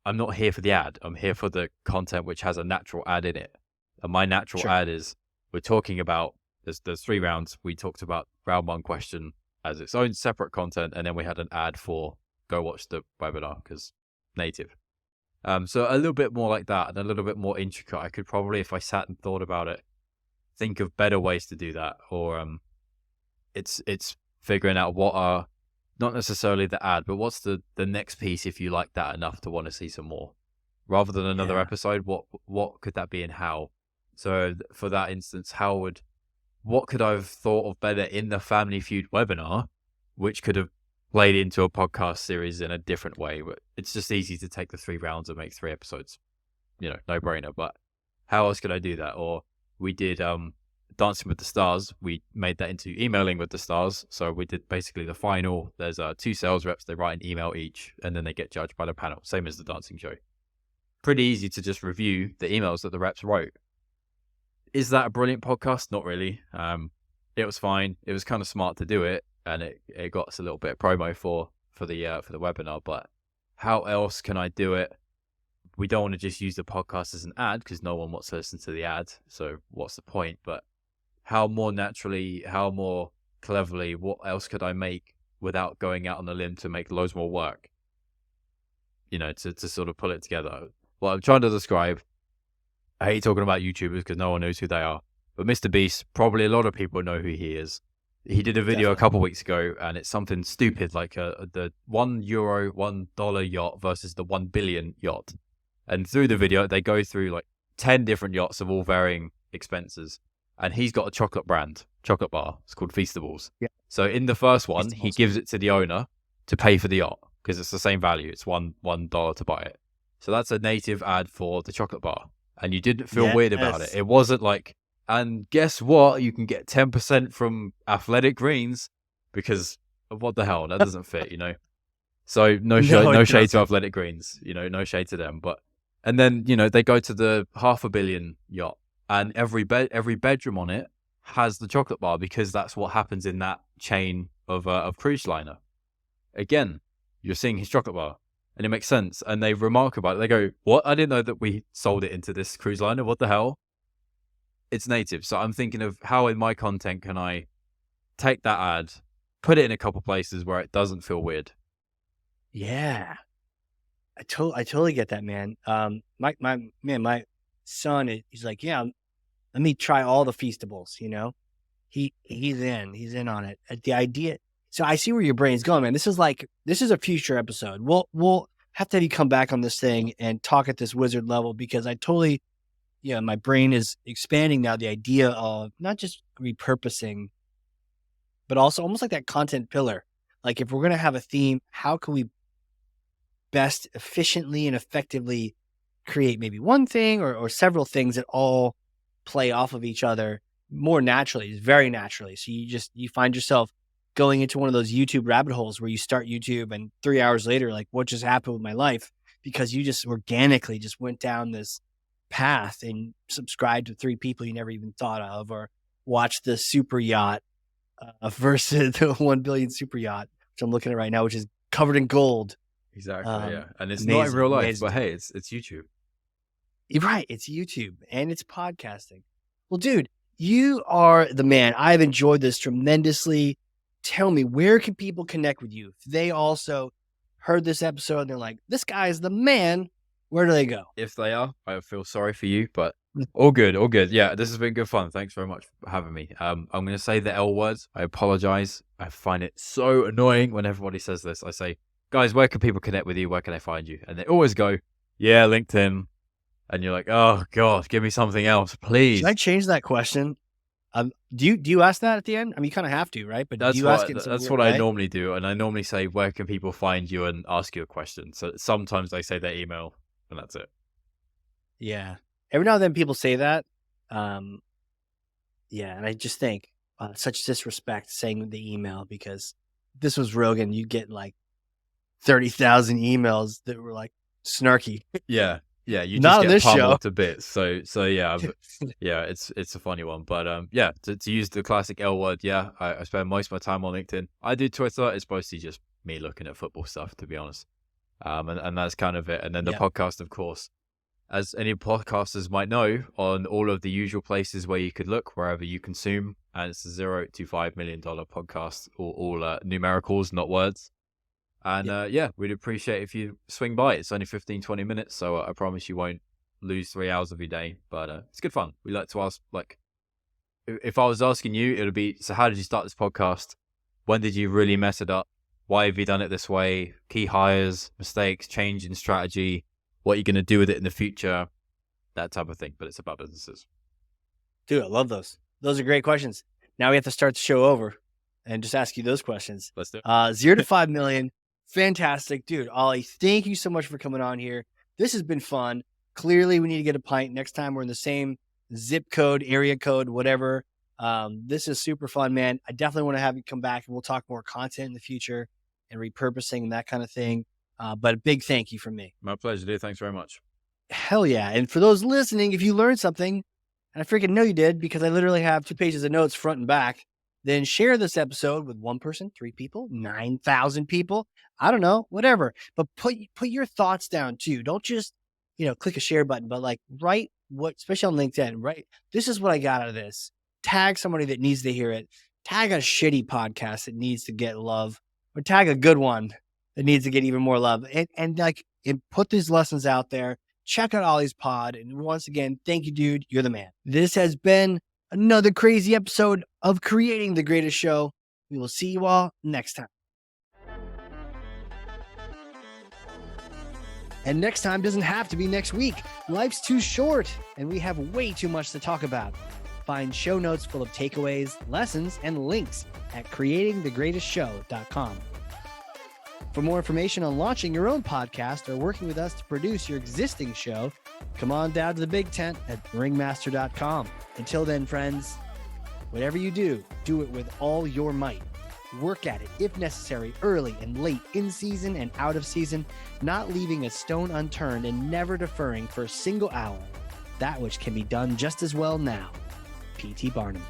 I'm not here for the ad. I'm here for the content which has a natural ad in it. And my natural ad is, we're talking about, there's 3 rounds. We talked about round 1 question as its own separate content, and then we had an ad for go watch the webinar because native. So a little bit more like that and a little bit more intricate. I could probably, if I sat and thought about it, think of better ways to do that. Or it's figuring out what are, not necessarily the ad, but what's the next piece if you like that enough to want to see some more. Rather than another episode, what could that be and how? So for that instance, what could I have thought of better in the Family Feud webinar, which could have played into a podcast series in a different way? But it's just easy to take the 3 rounds and make 3 episodes, no brainer. But how else could I do that? Or we did Dancing with the Stars. We made that into Emailing with the Stars. So we did basically the final. There's 2 sales reps. They write an email each, and then they get judged by the panel. Same as the dancing show. Pretty easy to just review the emails that the reps wrote. Is that a brilliant podcast? Not really. it was fine. It was kind of smart to do it, and it got us a little bit of promo for the webinar. But how else can I do it? We don't want to just use the podcast as an ad because no one wants to listen to the ad. So what's the point? But how more naturally, how more cleverly, what else could I make without going out on a limb to make loads more work? You know, to sort of pull it together. What I'm trying to describe, I hate talking about YouTubers because no one knows who they are. But Mr. Beast, probably a lot of people know who he is. He did a video a couple weeks ago, and it's something stupid like the €1, $1 yacht versus the 1 billion yacht. And through the video, they go through like 10 different yachts of all varying expenses. And he's got a chocolate bar. It's called Feastables. Yeah. So in the first one, he Feastables. gives it to the owner to pay for the yacht because it's the same value. It's $1 to buy it. So that's a native ad for the chocolate bar. And you didn't feel weird about it. It wasn't like, and guess what? You can get 10% from Athletic Greens because what the hell? That doesn't fit, you know? So no shade to Athletic Greens, you know, no shade to them. And then, you know, they go to the $500 million yacht, and every bedroom on it has the chocolate bar because that's what happens in that chain of cruise liner. Again, you're seeing his chocolate bar. And it makes sense. And they remark about it. They go, what? I didn't know that we sold it into this cruise liner. What the hell? It's native. So I'm thinking of how in my content can I take that ad, put it in a couple places where it doesn't feel weird. Yeah. I totally get that, man. My son, he's like, yeah, let me try all the Feastables, you know? He's in on it. The idea. So I see where your brain's going, man. This is a future episode. We'll have to have you come back on this thing and talk at this wizard level because I totally, my brain is expanding now. The idea of not just repurposing, but also almost like that content pillar. Like if we're going to have a theme, how can we best efficiently and effectively create maybe one thing or several things that all play off of each other more naturally, very naturally. So you find yourself going into one of those YouTube rabbit holes where you start YouTube and 3 hours later, like what just happened with my life? Because you just organically just went down this path and subscribed to 3 people you never even thought of, or watched the super yacht versus the 1 billion super yacht, which I'm looking at right now, which is covered in gold. Exactly. Yeah. And it's amazing, not in real life, amazing. but hey, it's YouTube. You're right. It's YouTube and it's podcasting. Well, dude, you are the man. I've enjoyed this tremendously. Tell me, where can people connect with you? If they also heard this episode and they're like, this guy is the man, where do they go? If they are, I feel sorry for you, but all good, all good. Yeah, this has been good fun. Thanks very much for having me. I'm going to say the L words. I apologize. I find it so annoying when everybody says this. I say, guys, where can people connect with you? Where can I find you? And they always go, yeah, LinkedIn. And you're like, oh, God, give me something else, please. Should I change that question? Do you ask that at the end? I mean, you kind of have to, right? But that's do you ask it? That's what I normally do, and I normally say, "Where can people find you?" and ask you a question. So sometimes I say their email, and that's it. Yeah, every now and then people say that. And I just think such disrespect saying the email, because if this was Rogan, you'd get like 30,000 emails that were like snarky. Yeah. Yeah, you Not just on get this show. pummeled to bits. So yeah, yeah, it's a funny one. But yeah, to use the classic L word, yeah, I spend most of my time on LinkedIn. I do Twitter. It's mostly just me looking at football stuff, to be honest. And that's kind of it. And then the podcast, of course, as any podcasters might know, on all of the usual places where you could look, wherever you consume, and it's a $0 to $5 million podcast, all numericals, not words. And yeah, we'd appreciate if you swing by. It's only 15-20 minutes, so I promise you won't lose 3 hours of your day. But it's good fun. We like to ask, like, if I was asking you, it would be, so how did you start this podcast? When did you really mess it up? Why have you done it this way? Key hires, mistakes, change in strategy, what you're going to do with it in the future, that type of thing. But it's about businesses. Dude, I love those. Those are great questions. Now we have to start the show over and just ask you those questions. Let's do it. 0 to 5 million. Fantastic. Dude, Ollie, thank you so much for coming on here. This has been fun. Clearly, we need to get a pint. Next time we're in the same zip code, area code, whatever. This is super fun, man. I definitely want to have you come back and we'll talk more content in the future and repurposing and that kind of thing. But a big thank you from me. My pleasure, dude. Thanks very much. Hell yeah. And for those listening, if you learned something, and I freaking know you did, because I literally have 2 pages of notes front and back, then share this episode with one person, 3 people, 9,000 people. I don't know, whatever. But put your thoughts down too. Don't just, click a share button, but like write what, especially on LinkedIn, right? This is what I got out of this. Tag somebody that needs to hear it. Tag a shitty podcast that needs to get love, or tag a good one that needs to get even more love. And put these lessons out there. Check out Ollie's pod. And once again, thank you, dude. You're the man. This has been another crazy episode of Creating the Greatest Show. We will see you all next time. And next time doesn't have to be next week. Life's too short, and we have way too much to talk about. Find show notes full of takeaways, lessons, and links at creatingthegreatestshow.com. For more information on launching your own podcast or working with us to produce your existing show, come on down to the big tent at ringmaster.com. Until then, friends, whatever you do, do it with all your might. Work at it, if necessary, early and late, in season and out of season, not leaving a stone unturned and never deferring for a single hour that which can be done just as well now. P.T. Barnum.